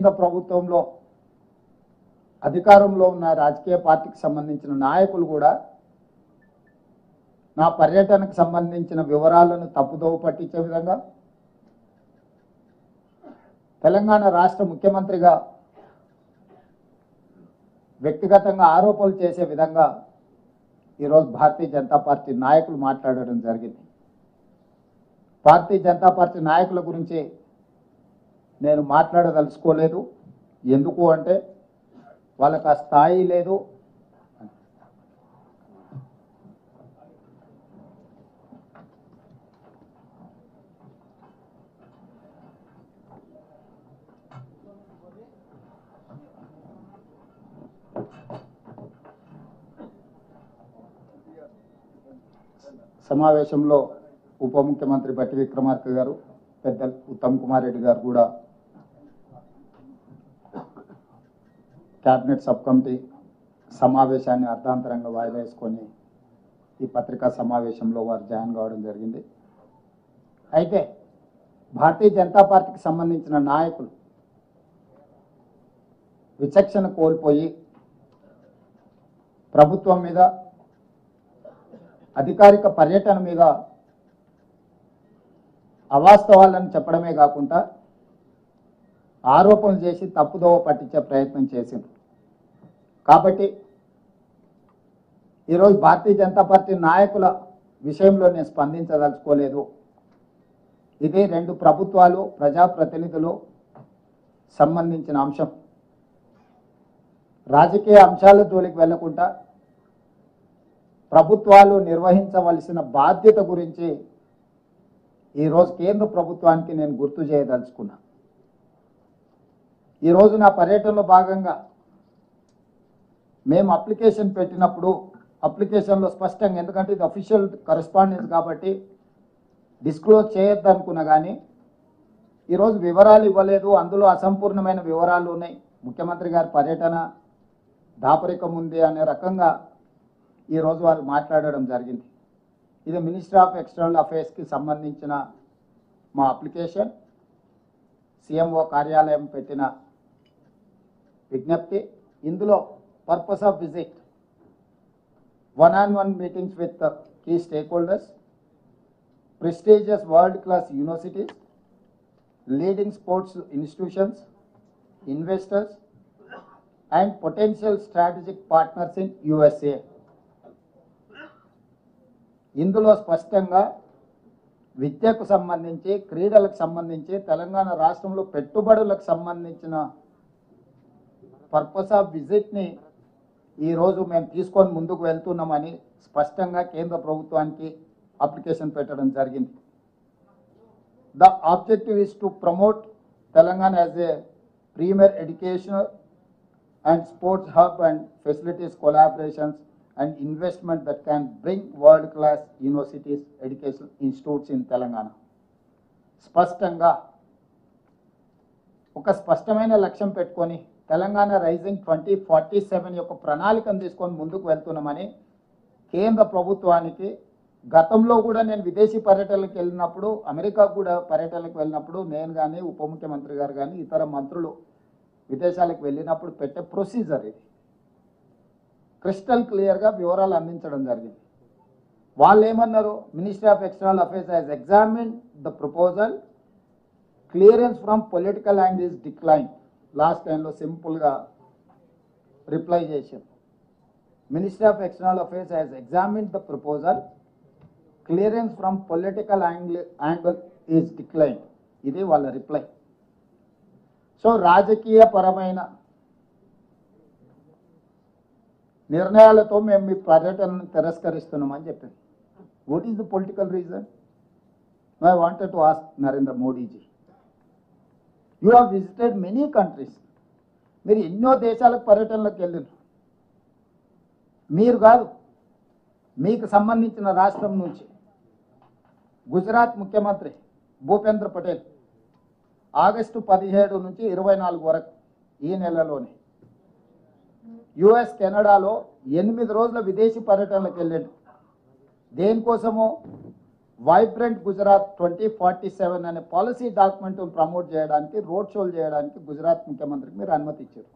కేంద్ర ప్రభుత్వంలో అధికారంలో ఉన్న రాజకీయ పార్టీకి సంబంధించిన నాయకులు కూడా నా పర్యటనకు సంబంధించిన వివరాలను తప్పుదోవ పట్టించే విధంగా తెలంగాణ రాష్ట్ర ముఖ్యమంత్రిగా వ్యక్తిగతంగా ఆరోపణలు చేసే విధంగా ఈరోజు భారతీయ జనతా పార్టీ నాయకులు మాట్లాడడం జరిగింది. భారతీయ జనతా పార్టీ నాయకుల గురించి నేను మాట్లాడదలుచుకోలేదు. ఎందుకు అంటే వాళ్ళకి ఆ స్థాయి లేదు. సమావేశంలో ఉప ముఖ్యమంత్రి బట్టి విక్రమార్క గారు, పెద్దలు ఉత్తమ్ కుమార్ రెడ్డి గారు కూడా క్యాబినెట్ సబ్ కమిటీ సమావేశాన్ని అర్థాంతరంగా వాయిదా వేసుకొని ఈ పత్రికా సమావేశంలో వారు జాయిన్ కావడం జరిగింది. అయితే భారతీయ జనతా పార్టీకి సంబంధించిన నాయకులు విచక్షణ కోల్పోయి ప్రభుత్వం మీద, అధికారిక పర్యటన మీద అవాస్తవాలను చెప్పడమే కాకుండా ఆరోపణలు చేసి తప్పుదోవ పట్టించే ప్రయత్నం చేసింది. కాబట్టి ఈరోజు భారతీయ జనతా పార్టీ నాయకుల విషయంలో నేను స్పందించదలుచుకోలేదు. ఇది రెండు ప్రభుత్వాలు, ప్రజాప్రతినిధులు సంబంధించిన అంశం. రాజకీయ అంశాల జోలికి వెళ్లకుండా ప్రభుత్వాలు నిర్వహించవలసిన బాధ్యత గురించి ఈరోజు కేంద్ర ప్రభుత్వానికి నేను గుర్తు చేయదలుచుకున్నా. ఈరోజు నా పర్యటనలో భాగంగా మేము అప్లికేషన్ పెట్టినప్పుడు అప్లికేషన్లో స్పష్టంగా, ఎందుకంటే ఇది అఫీషియల్ కరెస్పాండెన్స్ కాబట్టి డిస్క్లోజ్ చేయొద్దు అనుకున్నా, కానీ ఈరోజు వివరాలు ఇవ్వలేదు. అందులో అసంపూర్ణమైన వివరాలు ఉన్నాయి. ముఖ్యమంత్రి గారి పర్యటన దాపరికం ఉంది అనే రకంగా ఈరోజు వారు మాట్లాడడం జరిగింది. ఇది మినిస్ట్రీ ఆఫ్ ఎక్స్టర్నల్ అఫైర్స్కి సంబంధించిన మా అప్లికేషన్. సీఎంఓ కార్యాలయం పెట్టిన విజ్ఞప్తి. ఇందులో purpose of visit, one-on-one meetings with the key stakeholders, prestigious world-class universities, leading sports institutions, investors, and potential strategic partners in USA. ఇందులో స్పష్టంగా విద్యకు సంబంధించి, క్రీడలకు సంబంధించి, తెలంగాణ రాష్ట్రంలో పెట్టుబడులకు సంబంధించిన పర్పస్ ఆఫ్ విజిట్ని ఈరోజు మేము తీసుకొని ముందుకు వెళ్తున్నామని స్పష్టంగా కేంద్ర ప్రభుత్వానికి అప్లికేషన్ పెట్టడం జరిగింది. The objective is to promote Telangana as a premier educational and sports hub and facilities collaborations and investment that can bring world-class universities, education institutes in Telangana. స్పష్టంగా ఒక స్పష్టమైన లక్ష్యం పెట్టుకొని తెలంగాణ రైజింగ్ 2047 యొక్క ప్రణాళికను తీసుకొని ముందుకు వెళ్తున్నామని కేంద్ర ప్రభుత్వానికి గతంలో కూడా నేను విదేశీ పర్యటనలకు వెళ్ళినప్పుడు, అమెరికా కూడా పర్యటనలకు వెళ్ళినప్పుడు నేను కానీ, ఉప ముఖ్యమంత్రి గారు కానీ, ఇతర మంత్రులు విదేశాలకు వెళ్ళినప్పుడు పెట్టే ప్రొసీజర్ ఇది. క్రిస్టల్ క్లియర్గా వివరాలు అందించడం జరిగింది. వాళ్ళు ఏమన్నారు, ministry of external affairs has examined the proposal, clearance from political angle is decline. Last టైంలో సింపుల్గా రిప్లై చేశాం. Ministry of external affairs has examined the proposal, clearance from political angle is decline. ఇది వాళ్ళ రిప్లై. సో రాజకీయ పరమైన నిర్ణయాలతో మేము మీ పర్యటనను తిరస్కరిస్తున్నామని చెప్పింది. What is the political reason? I wanted to ask Narendra Modiji, you have visited many countries. మీరు ఎన్నో దేశాలకు పర్యటనలకు వెళ్ళారు. మీరు కాదు, మీకు సంబంధించిన రాష్ట్రం నుంచి గుజరాత్ ముఖ్యమంత్రి భూపేంద్ర పటేల్ ఆగస్టు 17 నుంచి 24 వరకు ఈ నెలలోనే యుఎస్, కెనడాలో 8 రోజుల విదేశీ పర్యటనలకు వెళ్ళాడు. దేనికోసమో వైబ్రెంట్ గుజరాత్ 2047 అనే పాలసీ డాక్యుమెంట్ ప్రమోట్ చేయడానికి, రోడ్ షోలు చేయడానికి గుజరాత్ ముఖ్యమంత్రికి మీరు అనుమతి ఇచ్చారు.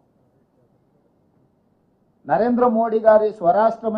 నరేంద్ర మోడీ గారి స్వరాష్ట్రమైన